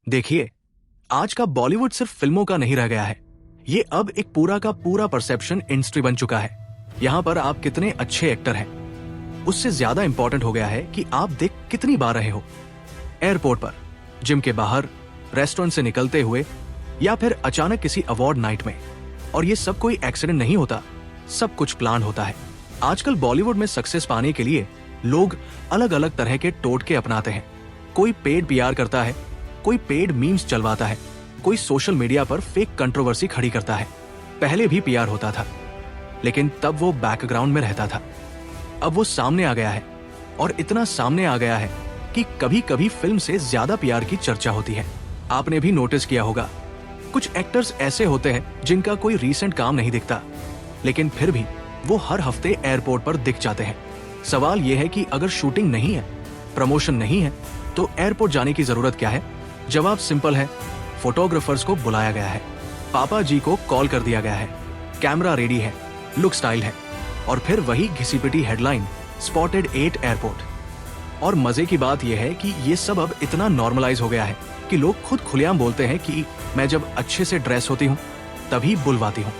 देखिए, आज का बॉलीवुड सिर्फ फिल्मों का नहीं रह गया है। ये अब एक पूरा का पूरा परसेप्शन इंडस्ट्री बन चुका है। यहाँ पर आप कितने अच्छे एक्टर हैं, उससे ज्यादा इंपॉर्टेंट हो गया है कि आप देख कितनी बार रहे हो। एयरपोर्ट पर, जिम के बाहर, रेस्टोरेंट से निकलते हुए, या फिर अचानक किसी अवार्ड नाइट में। और ये सब कोई एक्सीडेंट नहीं होता, सब कुछ प्लान होता है। आजकल बॉलीवुड में सक्सेस पाने के लिए लोग अलग अलग तरह के टोटके अपनाते हैं। कोई पेड पीआर करता है, कोई पेड मीम्स चलवाता है, कोई सोशल मीडिया पर फेक कंट्रोवर्सी खड़ी करता है। पहले भी पीआर होता था, लेकिन तब वो बैकग्राउंड में रहता था। अब वो सामने आ गया है, और इतना सामने आ गया है कि कभी कभी फिल्म से ज्यादा पीआर की चर्चा होती है। आपने भी नोटिस किया होगा, कुछ एक्टर्स ऐसे होते हैं जिनका कोई रीसेंट काम नहीं दिखता, लेकिन फिर भी वो हर हफ्ते एयरपोर्ट पर दिख जाते हैं। सवाल यह है कि अगर शूटिंग नहीं है, प्रमोशन नहीं है, तो एयरपोर्ट जाने की जरूरत क्या है? जवाब सिंपल है, फोटोग्राफर्स को बुलाया गया है, पापा जी को कॉल कर दिया गया है, कैमरा रेडी है, लुक स्टाइल है, और फिर वही घिसी पिटी हेडलाइन, स्पॉटेड 8 एयरपोर्ट। और मजे की बात यह है कि ये सब अब इतना नॉर्मलाइज हो गया है कि लोग खुद खुलेआम बोलते हैं कि मैं जब अच्छे से ड्रेस होती हूँ तभी बुलवाती हूँ।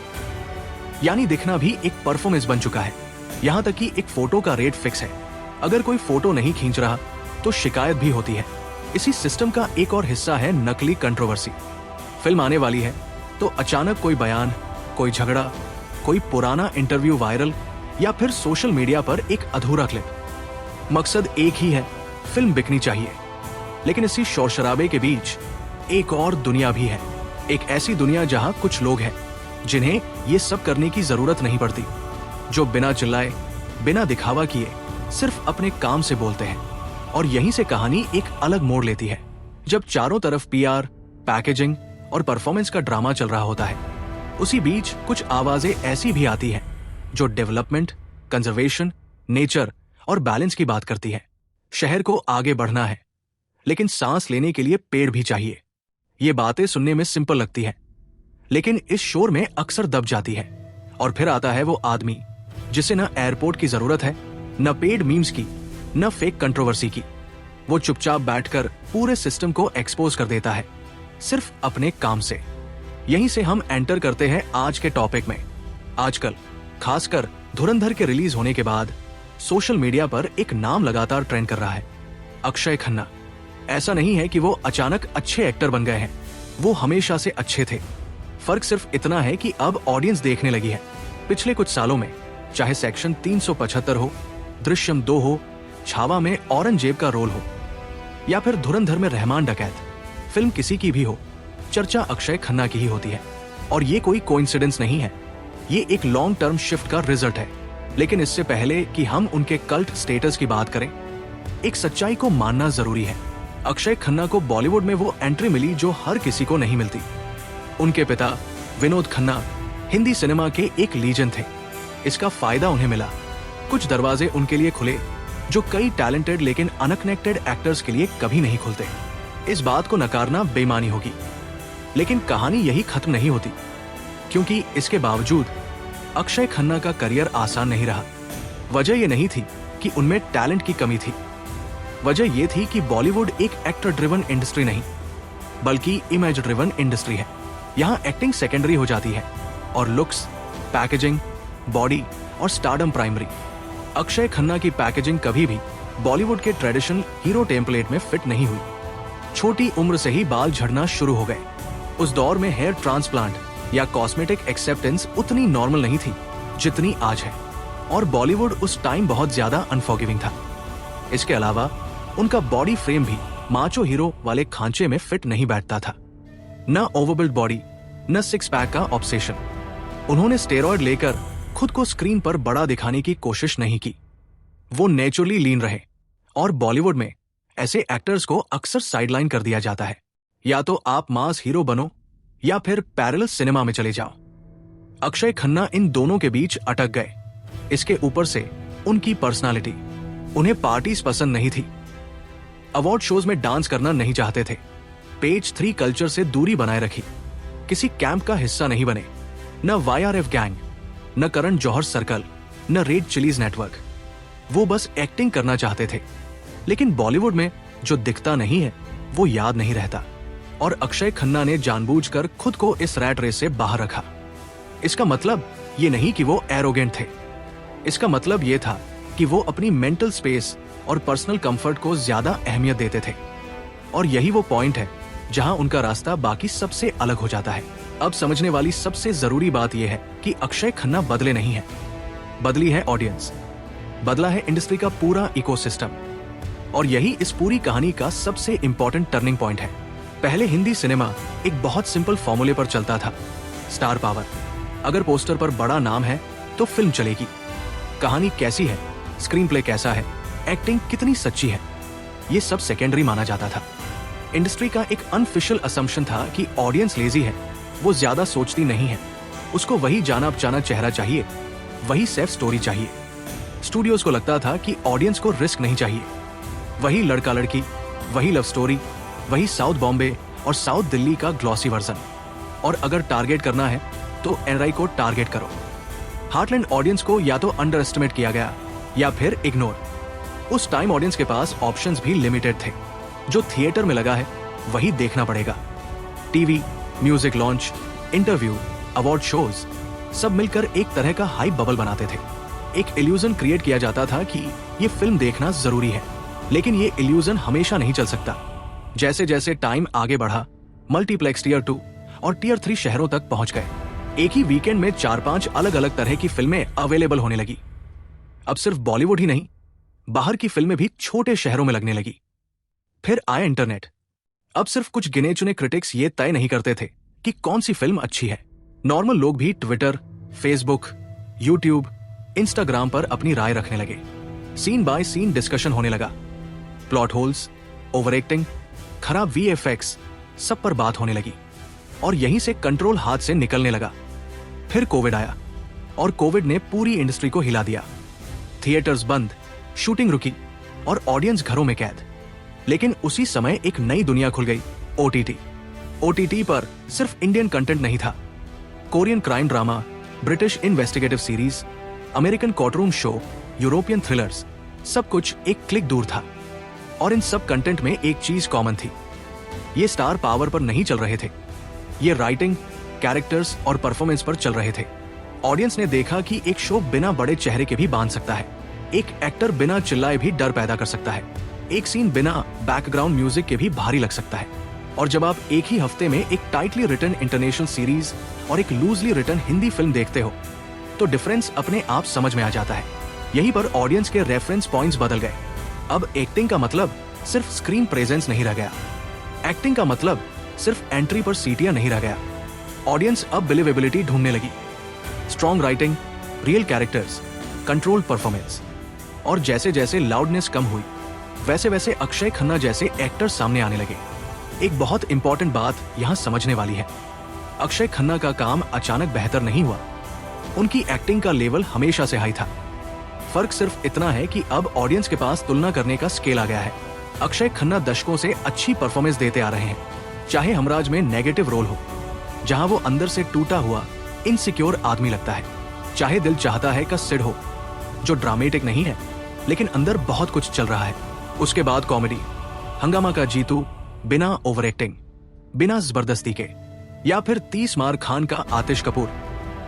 यानी दिखना भी एक परफॉर्मेंस बन चुका है। यहाँ तक कि एक फोटो का रेट फिक्स है, अगर कोई फोटो नहीं खींच रहा तो शिकायत भी होती है। इसी सिस्टम का एक और हिस्सा है नकली कंट्रोवर्सी। फिल्म आने वाली है तो अचानक कोई बयान, कोई झगड़ा, कोई पुराना इंटरव्यू वायरल, या फिर सोशल मीडिया पर एक अधूरा क्लिप। मकसद एक ही है, फिल्म बिकनी चाहिए। लेकिन इसी शोर शराबे के बीच एक और दुनिया भी है, एक ऐसी दुनिया जहां कुछ लोग हैं जिन्हें ये सब करने की जरूरत नहीं पड़ती, जो बिना चिल्लाए, बिना दिखावा किए सिर्फ अपने काम से बोलते हैं। और यहीं से कहानी एक अलग मोड़ लेती है, जब चारों तरफ पीआर, पैकेजिंग और परफॉर्मेंस का ड्रामा चल रहा होता है। उसी बीच कुछ आवाजें ऐसी भी आती हैं जो डेवलपमेंट, कंजर्वेशन, नेचर और बैलेंस की बात करती है। शहर को आगे बढ़ना है, लेकिन सांस लेने के लिए पेड़ भी चाहिए। ये बातें सुनने में सिंपल लगती है, लेकिन इस शोर में अक्सर दब जाती है। और फिर आता है वो आदमी जिसे न एयरपोर्ट की जरूरत है, न पेड मीम्स की, न फेक कंट्रोवर्सी की। वो चुपचाप बैठकर पूरे सिस्टम को एक्सपोज कर देता है, सिर्फ अपने काम से। यहीं से हम एंटर करते हैं आज के टॉपिक में। आजकल खासकर धुरंधर के रिलीज होने के बाद सोशल मीडिया पर एक नाम लगातार ट्रेंड कर रहा है, अक्षय खन्ना। ऐसा नहीं है कि वो अचानक अच्छे एक्टर बन गए हैं, वो हमेशा से अच्छे थे। फर्क सिर्फ इतना है कि अब ऑडियंस देखने लगी है। पिछले कुछ सालों में चाहे सेक्शन 375 हो, दृश्यम 2 हो, छावा में औरंगजेब का रोल हो, या फिर धुरंधर में रहमान डकैत, फिल्म किसी की भी हो, चर्चा अक्षय खन्ना की ही होती है। और ये कोई कोइंसिडेंस नहीं है, ये एक लॉन्ग टर्म शिफ्ट का रिजल्ट है। लेकिन इससे पहले कि हम उनके कल्ट स्टेटस की बात करें, एक सच्चाई को मानना जरूरी है। अक्षय खन्ना को बॉलीवुड में वो एंट्री मिली जो हर किसी को नहीं मिलती। उनके पिता विनोद खन्ना हिंदी सिनेमा के एक लीजेंड थे। इसका फायदा उन्हें मिला। कुछ दरवाजे उनके लिए खुले जो कई टैलेंटेड लेकिन अनकनेक्टेड एक्टर्स के लिए कभी नहीं खुलते। इस बात को नकारना बेईमानी होगी, लेकिन कहानी यही खत्म नहीं होती, क्योंकि इसके बावजूद अक्षय खन्ना का करियर आसान नहीं रहा। वजह यह नहीं थी कि उनमें टैलेंट की कमी थी, वजह यह थी कि बॉलीवुड एक एक्टर ड्रिवन इंडस्ट्री नहीं, बल्कि इमेज ड्रिवन इंडस्ट्री है। यहाँ एक्टिंग सेकेंडरी हो जाती है और लुक्स, पैकेजिंग, बॉडी और स्टारडम प्राइमरी। अक्षय खन्ना की पैकेजिंग कभी भी बॉलीवुड के ट्रेडिशनल हीरो टेम्पलेट में फिट नहीं हुई। छोटी उम्र से ही बाल झड़ना शुरू हो गए। उस दौर में हेयर ट्रांसप्लांट या कॉस्मेटिक एक्सेप्टेंस उतनी नॉर्मल नहीं थी जितनी आज है, और बॉलीवुड उस टाइम बहुत ज्यादा अनफॉरगिविंग था। इसके अलावा उनका बॉडी फ्रेम भी माचो हीरो वाले खांचे में फिट नहीं बैठता था। न ओवरबिल्ड बॉडी, न सिक्स पैक का ऑब्सेशन। उन्होंने स्टेरॉयड लेकर खुद को स्क्रीन पर बड़ा दिखाने की कोशिश नहीं की। वो नेचुरली लीन रहे, और बॉलीवुड में ऐसे एक्टर्स को अक्सर साइडलाइन कर दिया जाता है। या तो आप मास हीरो बनो या फिर पैरेलल सिनेमा में चले जाओ। अक्षय खन्ना इन दोनों के बीच अटक गए। इसके ऊपर से उनकी पर्सनालिटी, उन्हें पार्टीज पसंद नहीं थी, अवार्ड शोज में डांस करना नहीं चाहते थे, पेज 3 कल्चर से दूरी बनाए रखी, किसी कैंप का हिस्सा नहीं बने, न YRF गैंग, न करण जौहर सर्कल, न रेड चिलीज नेटवर्क। वो बस एक्टिंग करना चाहते थे। लेकिन बॉलीवुड में जो दिखता नहीं है वो याद नहीं रहता, और अक्षय खन्ना ने जानबूझकर खुद को इस रैट रेस से बाहर रखा। इसका मतलब ये नहीं कि वो एरोगेंट थे, इसका मतलब ये था कि वो अपनी मेंटल स्पेस और पर्सनल कंफर्ट को ज्यादा अहमियत देते थे। और यही वो पॉइंट है जहां उनका रास्ता बाकी सबसे अलग हो जाता है। अब समझने वाली सबसे जरूरी बात यह है कि अक्षय खन्ना बदले नहीं है, बदली है ऑडियंस, बदला है इंडस्ट्री का पूरा इकोसिस्टम। और यही इस पूरी कहानी का सबसे इंपॉर्टेंट टर्निंग पॉइंट है। पहले हिंदी सिनेमा एक बहुत सिंपल फॉर्मूले पर चलता था, स्टार पावर। अगर पोस्टर पर बड़ा नाम है तो फिल्म चलेगी। कहानी कैसी है, स्क्रीन प्ले कैसा है, एक्टिंग कितनी सच्ची है, ये सब सेकेंडरी माना जाता था। इंडस्ट्री का एक अनऑफिशियल असम्पशन था कि ऑडियंस लेजी है, वो ज्यादा सोचती नहीं है, उसको वही जाना पहचाना चेहरा चाहिए, वही सेफ स्टोरी चाहिए। स्टूडियोज को लगता था कि ऑडियंस को रिस्क नहीं चाहिए, वही लड़का लड़की, वही लव स्टोरी, वही साउथ बॉम्बे और साउथ दिल्ली का ग्लॉसी वर्जन। और अगर टारगेट करना है तो एनआरआई को टारगेट करो। हार्टलैंड ऑडियंस को या तो अंडर एस्टिमेट किया गया या फिर इग्नोर। उस टाइम ऑडियंस के पास ऑप्शंस भी लिमिटेड थे। जो थिएटर में लगा है वही देखना पड़ेगा। TV, music launch, interview, award shows सब मिलकर एक तरह का हाइप बबल बनाते थे। एक इल्यूजन क्रिएट किया जाता था कि ये फिल्म देखना जरूरी है, लेकिन ये इल्यूजन हमेशा नहीं चल सकता। जैसे जैसे टाइम आगे बढ़ा, मल्टीप्लेक्स टियर 2 और टियर 3 शहरों तक पहुंच गए। एक ही वीकेंड में 4-5 अलग अलग तरह की फिल्में अवेलेबल होने लगी। अब सिर्फ बॉलीवुड ही नहीं, बाहर की फिल्में भी छोटे शहरों में लगने लगी। फिर आया इंटरनेट। अब सिर्फ कुछ गिने चुने क्रिटिक्स ये तय नहीं करते थे कि कौन सी फिल्म अच्छी है। नॉर्मल लोग भी ट्विटर, फेसबुक, यूट्यूब, इंस्टाग्राम पर अपनी राय रखने लगे। सीन बाय सीन डिस्कशन होने लगा। प्लॉट होल्स, ओवर एक्टिंग, खराब वीएफएक्स, सब पर बात होने लगी। और यहीं से कंट्रोल हाथ से निकलने लगा। फिर कोविड आया और कोविड ने पूरी इंडस्ट्री को हिला दिया। थिएटर्स बंद, शूटिंग रुकी और ऑडियंस घरों में कैद। लेकिन उसी समय एक नई दुनिया खुल गई, ओटीटी। ओटीटी पर सिर्फ इंडियन कंटेंट नहीं था। Korean crime drama, British investigative series, American courtroom show, European thrillers, सब कुछ एक क्लिक दूर था। और इन सब कंटेंट में एक चीज कॉमन थी, ये स्टार पावर पर नहीं चल रहे थे, ये राइटिंग, कैरेक्टर्स और परफॉर्मेंस पर चल रहे थे। ऑडियंस ने देखा कि एक शो बिना बड़े चेहरे के भी बांध सकता है, एक एक्टर बिना चिल्लाए भी डर पैदा कर सकता है, एक सीन बिना बैकग्राउंड म्यूजिक के भी भारी लग सकता है। और जब आप एक ही हफ्ते में एक टाइटली रिटन इंटरनेशनल सीरीज और एक लूजली रिटन हिंदी फिल्म देखते हो तो डिफरेंस अपने आप समझ में आ जाता है। यहीं पर ऑडियंस के रेफरेंस पॉइंट्स बदल गए। अब एक्टिंग का मतलब सिर्फ स्क्रीन प्रेजेंस नहीं रह गया, एक्टिंग का मतलब सिर्फ एंट्री पर सीटियां नहीं रह गया। ऑडियंस अब बिलीवेबिलिटी ढूंढने लगी, strong writing, real characters, controlled performance. और जैसे जैसे लाउडनेस कम हुई वैसे वैसे अक्षय खन्ना जैसे एक्टर सामने आने लगे। एक बहुत इंपॉर्टेंट बात यहाँ समझने वाली है, अक्षय खन्ना का काम अचानक बेहतर नहीं हुआ, उनकी एक्टिंग का लेवल हमेशा से हाई था। फर्क सिर्फ इतना है कि अब ऑडियंस के पास तुलना करने का स्केल आ गया है। अक्षय खन्ना दशकों से अच्छी परफॉर्मेंस देते आ रहे हैं, चाहे हमराज में नेगेटिव रोल हो जहां वो अंदर से टूटा हुआ इनसिक्योर आदमी लगता है, चाहे दिल चाहता है का सिड हो जो ड्रामेटिक नहीं है लेकिन अंदर बहुत कुछ चल रहा है। उसके बाद कॉमेडी, हंगामा का जीतू बिना ओवर एक्टिंग, बिना जबरदस्ती के, या फिर 30 मार खान का आतिश कपूर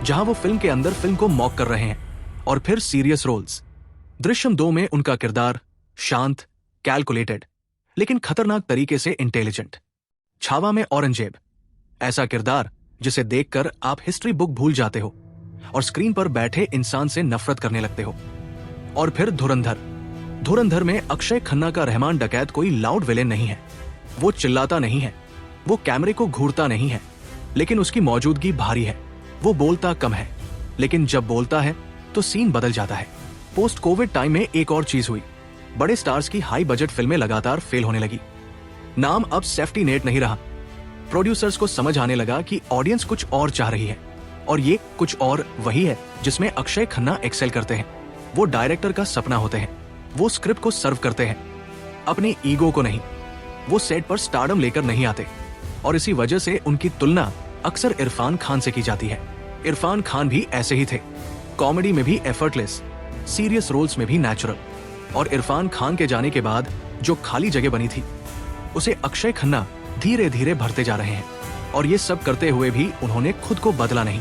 जहां वो फिल्म के अंदर फिल्म को मॉक कर रहे हैं। और फिर सीरियस रोल्स, दृश्यम 2 में उनका किरदार शांत, कैलकुलेटेड लेकिन खतरनाक तरीके से इंटेलिजेंट। छावा में औरंगजेब, ऐसा किरदार जिसे देखकर आप हिस्ट्री बुक भूल जाते हो और स्क्रीन पर बैठे इंसान से नफरत करने लगते हो। और फिर धुरंधर में अक्षय खन्ना का रहमान डकैत कोई लाउड विलेन नहीं है, वो चिल्लाता नहीं है, वो कैमरे को घूरता नहीं है, लेकिन उसकी मौजूदगी भारी है। वो बोलता कम है लेकिन जब बोलता है तो सीन बदल जाता है। पोस्ट कोविड टाइम में एक और चीज हुई, बड़े स्टार्स की हाई बजट फिल्में लगातार फेल होने लगी। नाम अब सेफ्टी नेट नहीं रहा। प्रोड्यूसर्स को समझ आने लगा कि ऑडियंस कुछ और चाह रही है और ये कुछ और वही है जिसमें अक्षय खन्ना एक्सेल करते हैं। वो डायरेक्टर का सपना होते हैं, वो स्क्रिप्ट को सर्व करते हैं, अपने ईगो को नहीं। वो सेट पर स्टारडम लेकर नहीं आते और इसी वजह से उनकी तुलना अक्सर इरफान खान से की जाती है। इरफान खान भी ऐसे ही थे, कॉमेडी में भी एफर्टलेस, सीरियस रोल्स में भी नेचुरल। और इरफान खान के जाने के बाद जो खाली जगह बनी थी उसे अक्षय खन्ना धीरे धीरे भरते जा रहे हैं। और ये सब करते हुए भी उन्होंने खुद को बदला नहीं।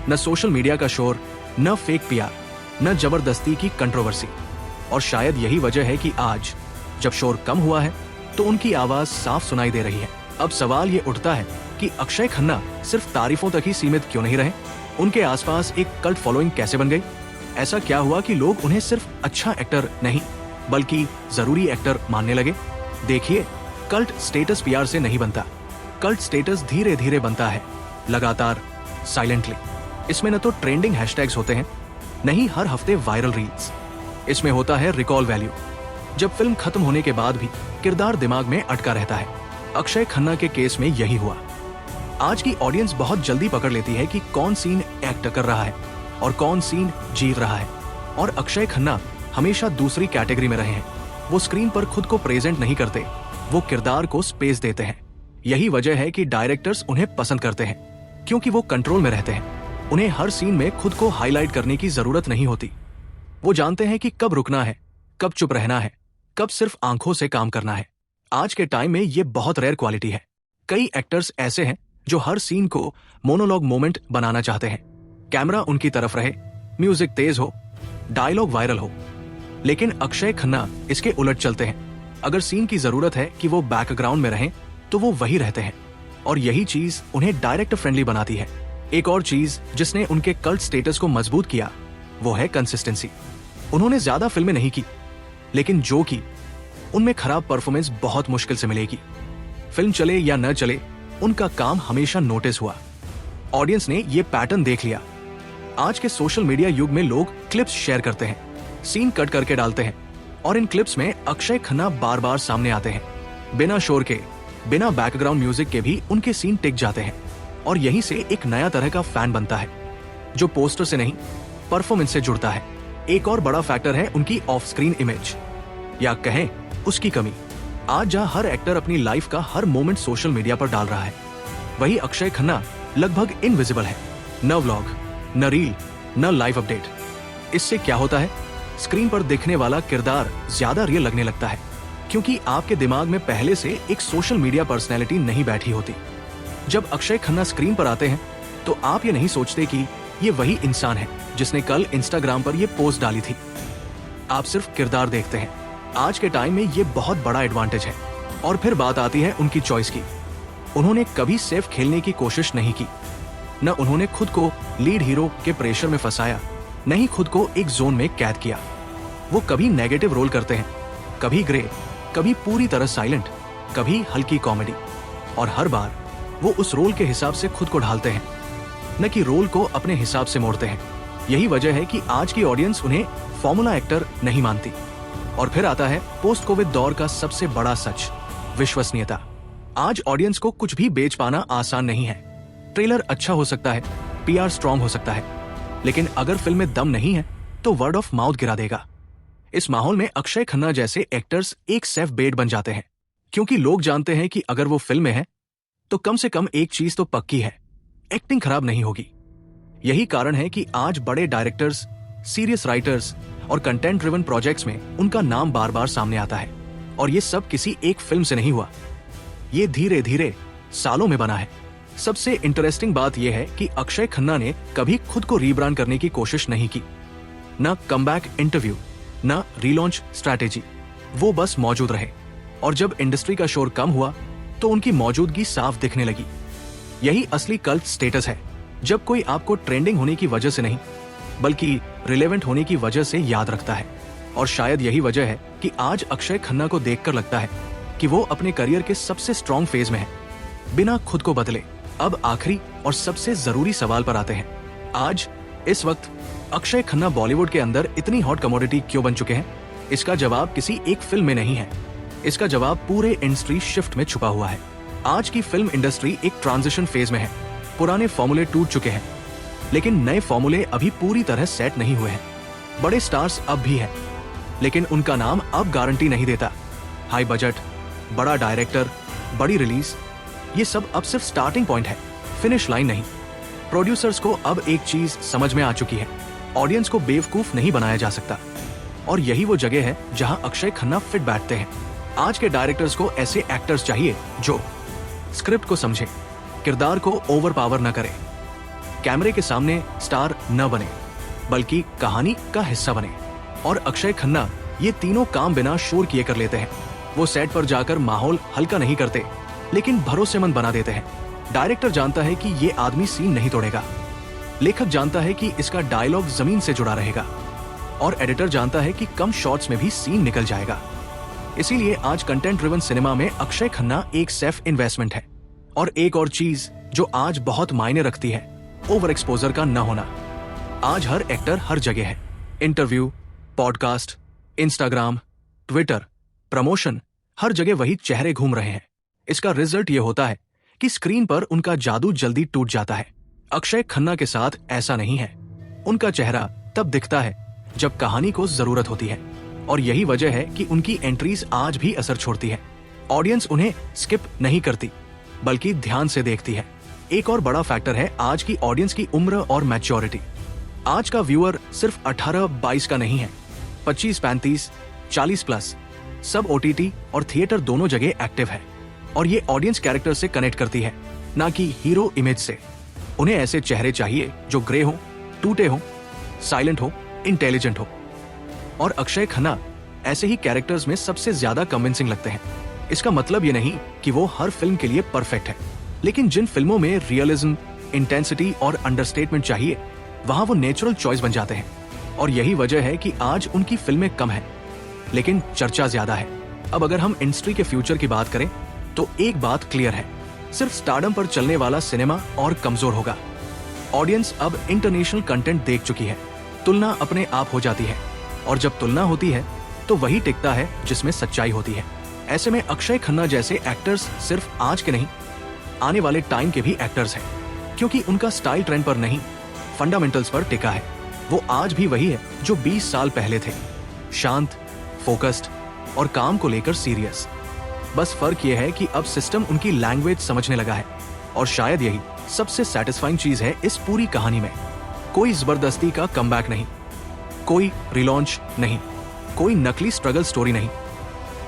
न सोशल मीडिया का शोर, न फेक पीआर, न जबरदस्ती की कंट्रोवर्सी। और शायद यही वजह है कि आज जब शोर कम हुआ है तो उनकी आवाज साफ सुनाई दे रही है। अब सवाल ये उठता है कि अक्षय खन्ना सिर्फ तारीफों तक ही सीमित क्यों नहीं रहे? उनके आसपास एक कल्ट फॉलोइंग कैसे बन गई? ऐसा क्या हुआ कि लोग उन्हें सिर्फ अच्छा एक्टर नहीं बल्कि जरूरी एक्टर मानने लगे? देखिए, कल्ट स्टेटस पीआर से नहीं बनता। कल्ट स्टेटस धीरे धीरे बनता है, लगातार, साइलेंटली। इसमें न तो ट्रेंडिंग हैशटैग्स होते हैं, नहीं हर हफ्ते वायरल रील्स। इसमें होता है रिकॉल वैल्यू। जब फिल्म खत्म होने के बाद भी किरदार दिमाग में अटका रहता है। अक्षय खन्ना के केस में यही हुआ। आज की ऑडियंस बहुत जल्दी पकड़ लेती है कि कौन सीन एक्ट कर रहा है और कौन सीन जी रहा है। और अक्षय खन्ना हमेशा दूसरी कैटेगरी में रहे हैं। वो स्क्रीन पर खुद को प्रेजेंट नहीं करते, वो किरदार को स्पेस देते हैं। यही वजह है कि डायरेक्टर्स उन्हें पसंद करते हैं, क्योंकि वो कंट्रोल में रहते हैं। उन्हें हर सीन में खुद को हाईलाइट करने की जरूरत नहीं होती। वो जानते हैं कि कब रुकना है, कब चुप रहना है, कब सिर्फ आंखों से काम करना है। आज के टाइम में ये बहुत रेयर क्वालिटी है। कई एक्टर्स ऐसे हैं जो हर सीन को मोनोलॉग मोमेंट बनाना चाहते हैं। कैमरा उनकी तरफ रहे, म्यूजिक तेज हो, डायलॉग वायरल हो। लेकिन अक्षय खन्ना इसके उलट चलते हैं। अगर सीन की जरूरत है कि वो बैकग्राउंड में रहें तो वो वही रहते हैं। और यही चीज उन्हें डायरेक्टर फ्रेंडली बनाती है। एक और चीज जिसने उनके कल्ट स्टेटस को मजबूत किया वो है कंसिस्टेंसी। उन्होंने ज्यादा फिल्में नहीं की, लेकिन जो की उनमें खराब परफॉर्मेंस बहुत मुश्किल से मिलेगी। फिल्म चले या न चले, उनका काम हमेशा नोटिस हुआ। ऑडियंस ने ये पैटर्न देख लिया। आज के सोशल मीडिया युग में लोग क्लिप्स शेयर करते हैं, सीन कट करके डालते हैं, और इन क्लिप्स में अक्षय खन्ना बार बार सामने आते हैं। बिना शोर के, बिना बैकग्राउंड म्यूजिक के भी उनके सीन टिक जाते हैं। और यहीं से एक नया तरह का फैन बनता है, जो पोस्टर से नहीं, परफॉर्मेंस से जुड़ता है। एक और बड़ा फैक्टर है उनकी ऑफ स्क्रीन इमेज, या कहें उसकी कमी। आज जहां हर एक्टर अपनी लाइफ का हर मोमेंट सोशल मीडिया पर डाल रहा है, वही अक्षय खन्ना लगभग इनविजिबल है। न व्लॉग, न रील, न लाइव अपडेट। इससे क्या होता है? स्क्रीन पर दिखने वाला किरदार ज्यादा रियल लगने लगता है, क्योंकि आपके दिमाग में पहले से एक सोशल मीडिया पर्सनैलिटी नहीं बैठी होती। जब अक्षय खन्ना स्क्रीन पर आते हैं तो आप ये नहीं सोचते कि ये वही इंसान है जिसने कल इंस्टाग्राम पर ये पोस्ट डाली थी। आप सिर्फ किरदार देखते हैं। आज के टाइम में ये बहुत बड़ा एडवांटेज है। और फिर बात आती है उनकी चॉइस की। उन्होंने कभी सेफ खेलने की कोशिश नहीं की। न उन्होंने खुद को लीड हीरो के प्रेशर में फंसाया, न ही खुद को एक जोन में कैद किया। वो कभी नेगेटिव रोल करते हैं, कभी ग्रे, कभी पूरी तरह साइलेंट, कभी हल्की कॉमेडी। और हर बार वो उस रोल के हिसाब से खुद को ढालते हैं, न कि रोल को अपने हिसाब से मोड़ते हैं। यही वजह है कि आज की ऑडियंस उन्हें फॉर्मूला एक्टर नहीं मानती। और फिर आता है पोस्ट कोविड दौर का सबसे बड़ा सच, विश्वसनीयता। आज ऑडियंस को कुछ भी बेच पाना आसान नहीं है। ट्रेलर अच्छा हो सकता है, पीआर स्ट्रॉन्ग हो सकता है, लेकिन अगर फिल्म में दम नहीं है तो वर्ड ऑफ माउथ गिरा देगा। इस माहौल में अक्षय खन्ना जैसे एक्टर्स एक सेफ बेट बन जाते हैं, क्योंकि लोग जानते हैं कि अगर वो फिल्म में है तो कम से कम एक चीज तो पक्की है, एक्टिंग खराब नहीं होगी। यही कारण है कि आज बड़े डायरेक्टर्स, सीरियस राइटर्स और कंटेंट ड्रिवन प्रोजेक्ट्स में उनका नाम बार बार सामने आता है। और ये सब किसी एक फिल्म से नहीं हुआ, ये धीरे धीरे सालों में बना है। सबसे इंटरेस्टिंग बात यह है कि अक्षय खन्ना ने कभी खुद को रीब्रांड करने की कोशिश नहीं की। न कमबैक इंटरव्यू, न रीलॉन्च स्ट्रैटेजी। वो बस मौजूद रहे। और जब इंडस्ट्री का शोर कम हुआ तो उनकी मौजूदगी साफ दिखने लगी। यही असली कल्ट स्टेटस है, जब कोई आपको ट्रेंडिंग होने की वजह से नहीं बल्कि रिलेवेंट होने की वजह से याद रखता है। और शायद यही वजह है कि आज अक्षय खन्ना को देखकर लगता है कि वो अपने करियर के सबसे स्ट्रॉन्ग फेज में है, बिना खुद को बदले। अब आखिरी और सबसे जरूरी सवाल पर आते हैं। आज इस वक्त अक्षय खन्ना बॉलीवुड के अंदर इतनी हॉट कमोडिटी क्यों बन चुके हैं? इसका जवाब किसी एक फिल्म में नहीं है, इसका जवाब पूरे इंडस्ट्री शिफ्ट में छुपा हुआ है। आज की फिल्म इंडस्ट्री एक ट्रांजिशन फेज में है। पुराने फॉर्मूले टूट चुके हैं, लेकिन नए फॉर्मूले अभी पूरी तरह सेट नहीं हुए हैं। बड़े स्टार्स अब भी हैं, लेकिन उनका नाम अब गारंटी नहीं देता। हाई बजट, बड़ा डायरेक्टर, बड़ी रिलीज, ये सब अब सिर्फ स्टार्टिंग पॉइंट है, फिनिश लाइन नहीं। प्रोड्यूसर्स को अब एक चीज समझ में आ चुकी है, ऑडियंस को बेवकूफ नहीं बनाया जा सकता। और यही वो जगह है जहां अक्षय खन्ना फिट बैठते हैं। आज के डायरेक्टर्स को ऐसे एक्टर्स चाहिए जो स्क्रिप्ट को समझे, किरदार को ओवर पावर न करे, कैमरे के सामने स्टार न बने बल्कि कहानी का हिस्सा बने। और अक्षय खन्ना ये तीनों काम बिना शोर किए कर लेते हैं। वो सेट पर जाकर माहौल हल्का नहीं करते लेकिन भरोसेमंद बना देते हैं। डायरेक्टर जानता है कि ये आदमी सीन नहीं तोड़ेगा, लेखक जानता है कि इसका डायलॉग जमीन से जुड़ा रहेगा और एडिटर जानता है कि कम शॉट्स में भी सीन निकल जाएगा। इसीलिए आज कंटेंट ड्रिवन सिनेमा में अक्षय खन्ना एक सेफ इन्वेस्टमेंट है। और एक और चीज जो आज बहुत मायने रखती है, ओवर एक्सपोजर का न होना। आज हर एक्टर हर जगह है। Interview, podcast, Instagram, Twitter, promotion, हर जगह वही चेहरे घूम रहे हैं। इसका रिजल्ट ये होता है कि स्क्रीन पर उनका जादू जल्दी टूट जाता है। अक्षय खन्ना के साथ ऐसा नहीं है। उनका चेहरा तब दिखता है जब कहानी को जरूरत होती है और यही वजह है कि उनकी एंट्रीज आज भी असर छोड़ती है। ऑडियंस उन्हें स्किप नहीं करती बल्कि ध्यान से देखती है। एक और बड़ा फैक्टर है आज की ऑडियंस की उम्र और मैच्योरिटी। आज का व्यूअर सिर्फ 18-22 का नहीं है, 25-35, 40 प्लस। सब ओटीटी और थिएटर दोनों जगह एक्टिव है और ये ऑडियंस कैरेक्टर से कनेक्ट करती है, ना कि हीरो इमेज से। उन्हें ऐसे चेहरे चाहिए जो ग्रे हो, टूटे हो, साइलेंट हो, इंटेलिजेंट हो। और अक्षय खन्ना ऐसे ही कैरेक्टर्स में सबसे ज्यादा कन्विंसिंग लगते हैं। इसका मतलब ये नहीं कि वो हर फिल्म के लिए परफेक्ट है, लेकिन जिन फिल्मों में रियलिज्म, इंटेंसिटी और अंडरस्टेटमेंट चाहिए, वहां वो नेचुरल चॉइस बन जाते हैं। और यही वजह है कि आज उनकी फिल्में कम हैं, लेकिन चर्चा ज्यादा है। अब अगर हम इंडस्ट्री के फ्यूचर की बात करें तो एक बात क्लियर है, सिर्फ स्टारडम पर चलने वाला सिनेमा और कमजोर होगा। ऑडियंस अब इंटरनेशनल कंटेंट देख चुकी है, तुलना अपने आप हो जाती है और जब तुलना होती है तो वही टिकता है जिसमें सच्चाई होती है। ऐसे में अक्षय खन्ना जैसे एक्टर्स सिर्फ आज के नहीं, आने वाले टाइम के भी एक्टर्स हैं, क्योंकि उनका स्टाइल ट्रेंड पर नहीं, फंडामेंटल्स पर टिका है। वो आज भी वही है जो 20 साल पहले थे, शांत, फोकस्ड और काम को लेकर सीरियस। बस फर्क यह है कि अब सिस्टम उनकी लैंग्वेज समझने लगा है और शायद यही सबसे सैटिस्फाइंग चीज है इस पूरी कहानी में। कोई जबरदस्ती का कमबैक नहीं, कोई रिलॉन्च नहीं, कोई नकली स्ट्रगल स्टोरी नहीं।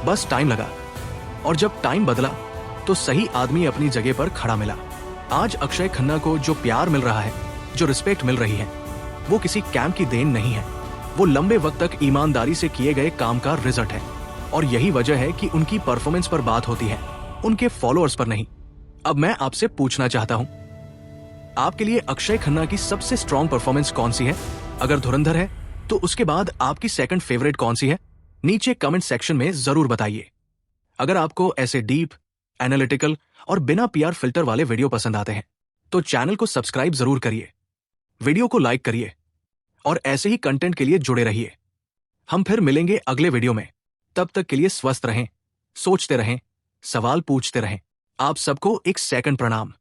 बस टाइम लगा और जब टाइम बदला तो सही आदमी अपनी जगह पर खड़ा मिला। आज अक्षय खन्ना को जो प्यार मिल रहा है, जो रिस्पेक्ट मिल रही है, वो किसी कैंप की देन नहीं है, वो लंबे वक्त तक ईमानदारी से किए गए काम का रिजल्ट है। और यही वजह है कि उनकी परफॉर्मेंस पर बात होती है, उनके फॉलोअर्स पर नहीं। अब मैं आपसे पूछना चाहता हूं, आपके लिए अक्षय खन्ना की सबसे स्ट्रॉन्ग परफॉर्मेंस कौन सी है? अगर धुरंधर है तो उसके बाद आपकी सेकंड फेवरेट कौन सी है? नीचे कमेंट सेक्शन में जरूर बताइए। अगर आपको ऐसे डीप, एनालिटिकल और बिना पीआर फिल्टर वाले वीडियो पसंद आते हैं तो चैनल को सब्सक्राइब जरूर करिए, वीडियो को लाइक करिए और ऐसे ही कंटेंट के लिए जुड़े रहिए। हम फिर मिलेंगे अगले वीडियो में। तब तक के लिए स्वस्थ रहें, सोचते रहें, सवाल पूछते रहें। आप सबको एक सेकंड प्रणाम।